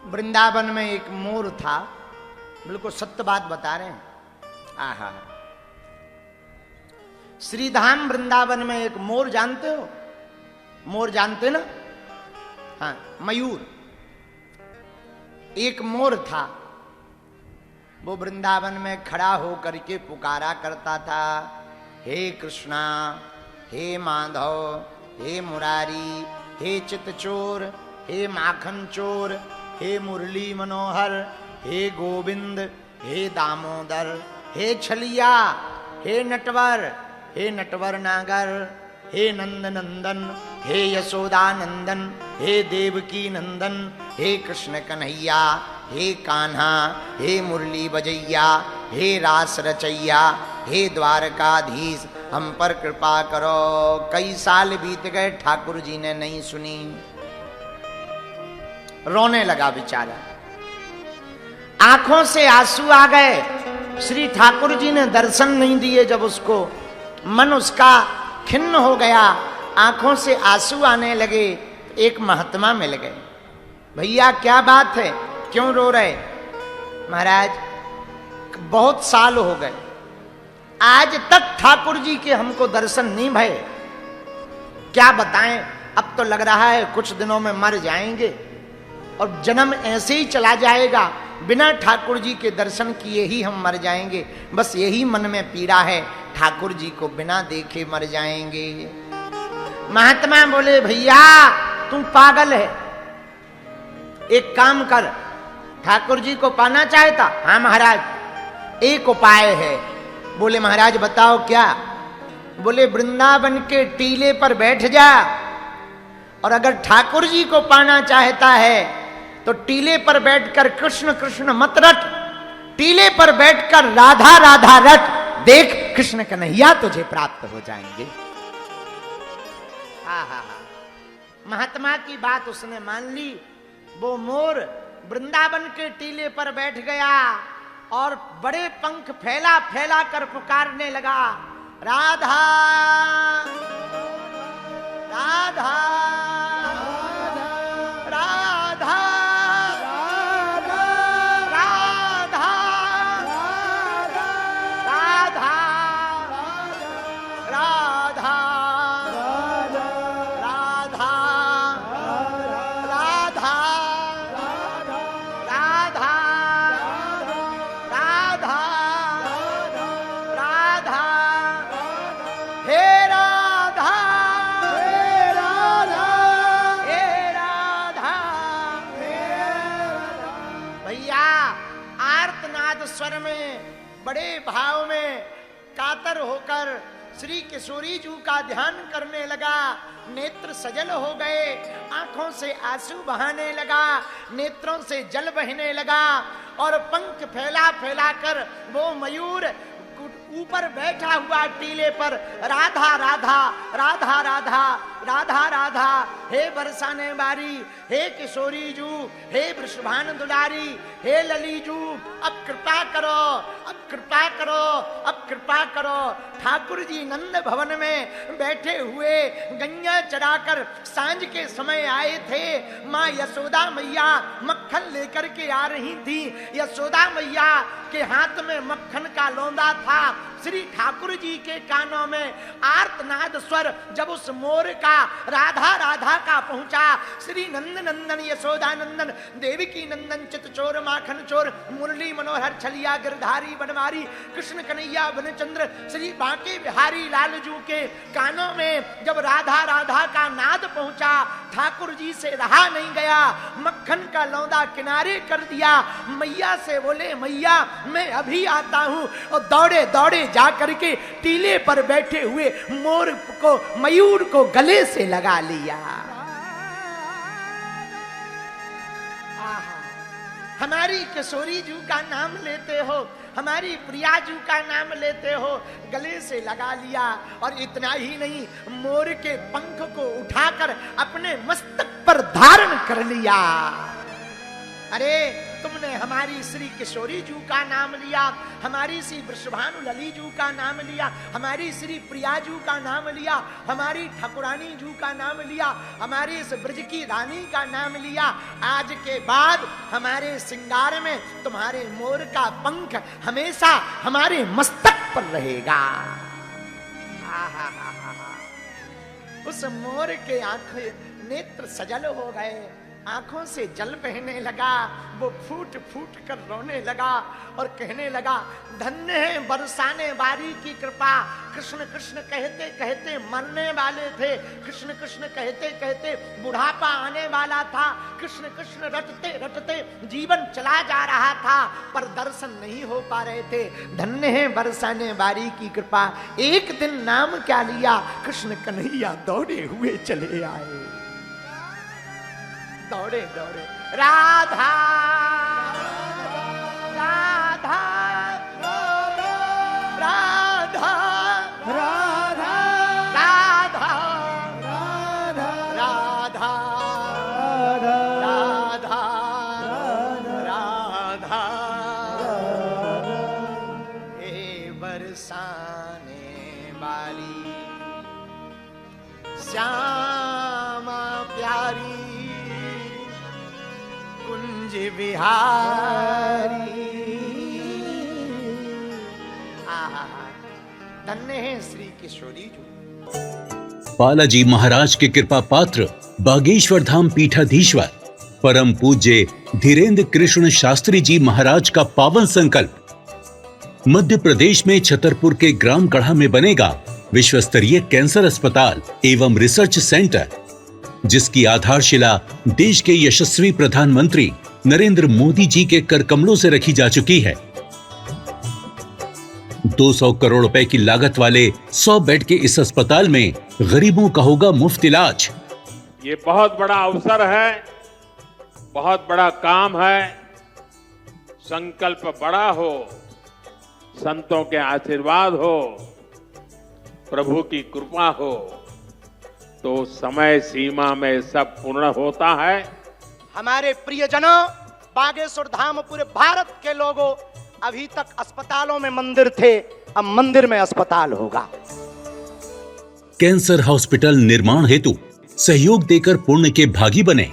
वृंदावन में एक मोर था, बिल्कुल सत्य बात बता रहे हैं। आहा, श्रीधाम वृंदावन में एक मोर, जानते हो मोर, जानते ना? हाँ, मयूर। एक मोर था, वो वृंदावन में खड़ा होकर के पुकारा करता था, हे कृष्णा, हे माधव, हे मुरारी, हे चितचोर, हे माखन चोर, हे मुरली मनोहर, हे गोविंद, हे दामोदर, हे छलिया, हे नटवर, हे नटवर नागर, हे नंद नंदन, हे यशोदा नंदन, हे देवकी नंदन, हे कृष्ण कन्हैया, हे कान्हा, हे मुरली बजैया, हे रास रचैया, हे द्वारकाधीश, हम पर कृपा करो। कई साल बीत गए, ठाकुर जी ने नहीं सुनी। रोने लगा बेचारा, आंखों से आंसू आ गए। श्री ठाकुर जी ने दर्शन नहीं दिए। जब उसको मन उसका खिन्न हो गया, आंखों से आंसू आने लगे, एक महात्मा मिल गए। भैया क्या बात है, क्यों रो रहे? महाराज बहुत साल हो गए, आज तक ठाकुर जी के हमको दर्शन नहीं भये। क्या बताएं, अब तो लग रहा है कुछ दिनों में मर जाएंगे और जन्म ऐसे ही चला जाएगा, बिना ठाकुर जी के दर्शन किए ही हम मर जाएंगे। बस यही मन में पीड़ा है, ठाकुर जी को बिना देखे मर जाएंगे। महात्मा बोले, भैया तू पागल है, एक काम कर, ठाकुर जी को पाना चाहता? हाँ महाराज, एक उपाय है। बोले महाराज बताओ क्या? बोले वृंदावन के टीले पर बैठ जा, और अगर ठाकुर जी को पाना चाहता है तो टीले पर बैठकर कृष्ण कृष्ण मत रट, टीले पर बैठकर राधा राधा रट, देख कृष्ण कन्हैया तुझे प्राप्त हो जाएंगे। हा, महात्मा की बात उसने मान ली। वो मोर वृंदावन के टीले पर बैठ गया और बड़े पंख फैला फैला कर पुकारने लगा, राधा राधा राधा स्वर में, बड़े भाव में कातर होकर श्री किशोरी जी का ध्यान करने लगा। नेत्र सजल हो गए, आंखों से आंसू बहाने लगा, नेत्रों से जल बहने लगा, और पंख फैला फैला कर वो मयूर ऊपर बैठा हुआ टीले पर राधा राधा राधा राधा राधा राधा, हे बरसाने बारी, हे किशोरी जू, हे वृषभान दुलारी, हे लली जू, अब कृपा करो, अब कृपा करो, अब कृपा करो। ठाकुर जी नंद भवन में बैठे हुए गैया चराकर सांझ के समय आए थे। माँ यशोदा मैया मक्खन लेकर के आ रही थी। यशोदा मैया के हाथ में मक्खन का लौंदा था। श्री ठाकुर जी के कानों में आर्तनाद स्वर जब उस मोर का राधा राधा का पहुंचा, श्री नंद नंदन यशोदा नंदन देवकी नंदन चितचोर माखन चोर मुरली मनोहर छलिया गिरधारी बनवारी कृष्ण कन्हैया बनचंद्र श्री बांके बिहारी लालजू के कानों में जब राधा राधा का नाद पहुंचा, ठाकुर जी से रहा नहीं गया, मक्खन का लौंदा किनारे कर दिया। मैया से बोले, मैया मैं अभी आता हूं, और दौड़े दौड़े जा करके टीले पर बैठे हुए मोर को, मयूर को गले से लगा लिया। हमारी किशोरी जू का नाम लेते हो, हमारी प्रिया जू का नाम लेते हो, गले से लगा लिया। और इतना ही नहीं, मोर के पंख को उठाकर अपने मस्तक पर धारण कर लिया। अरे तुमने हमारी श्री किशोरी जू का नाम लिया, हमारी श्री वृषभानु लली जू का नाम लिया, हमारी श्री प्रिया जू का नाम लिया, हमारी ठाकुरानी जू का नाम लिया, हमारी इस ब्रज की रानी का नाम लिया। आज के बाद हमारे श्रृंगार में तुम्हारे मोर का पंख हमेशा हमारे मस्तक पर रहेगा। उस मोर के आंखें नेत्र सजल हो गए, आंखों से जल बहने लगा, वो फूट फूट कर रोने लगा और कहने लगा, धन्य है बरसाने वाली की कृपा। कृष्ण कृष्ण कहते कहते मरने वाले थे, कृष्ण कृष्ण कहते कहते बुढ़ापा आने वाला था, कृष्ण कृष्ण रटते रटते जीवन चला जा रहा था, पर दर्शन नहीं हो पा रहे थे। धन्य है बरसाने वाली की कृपा। एक दिन नाम क्या लिया, कृष्ण कन्हैया दौड़े हुए चले आए, दौड़े दौड़े, राधा राधा राधा राधा राधा राधा राधा राधा हे बरसाने वाली श्यामा प्यारी कुंज बिहारी। धन्य है श्री किशोरी जू। बालाजी महाराज के कृपा पात्र बागेश्वर धाम पीठाधीश्वर परम पूज्य धीरेन्द्र कृष्ण शास्त्री जी महाराज का पावन संकल्प। मध्य प्रदेश में छतरपुर के ग्राम गढ़ा में बनेगा विश्व स्तरीय कैंसर अस्पताल एवं रिसर्च सेंटर, जिसकी आधारशिला देश के यशस्वी प्रधानमंत्री नरेंद्र मोदी जी के कर कमलों से रखी जा चुकी है। 200 करोड़ रुपए की लागत वाले 100 बेड के इस अस्पताल में गरीबों का होगा मुफ्त इलाज। ये बहुत बड़ा अवसर है, बहुत बड़ा काम है। संकल्प बड़ा हो, संतों के आशीर्वाद हो, प्रभु की कृपा हो, तो समय सीमा में सब पूर्ण होता है। हमारे प्रियजनों, बागेश्वर धाम पूरे भारत के लोगों, अभी तक अस्पतालों में मंदिर थे, अब मंदिर में अस्पताल होगा। कैंसर हॉस्पिटल निर्माण हेतु सहयोग देकर पुण्य के भागी बने।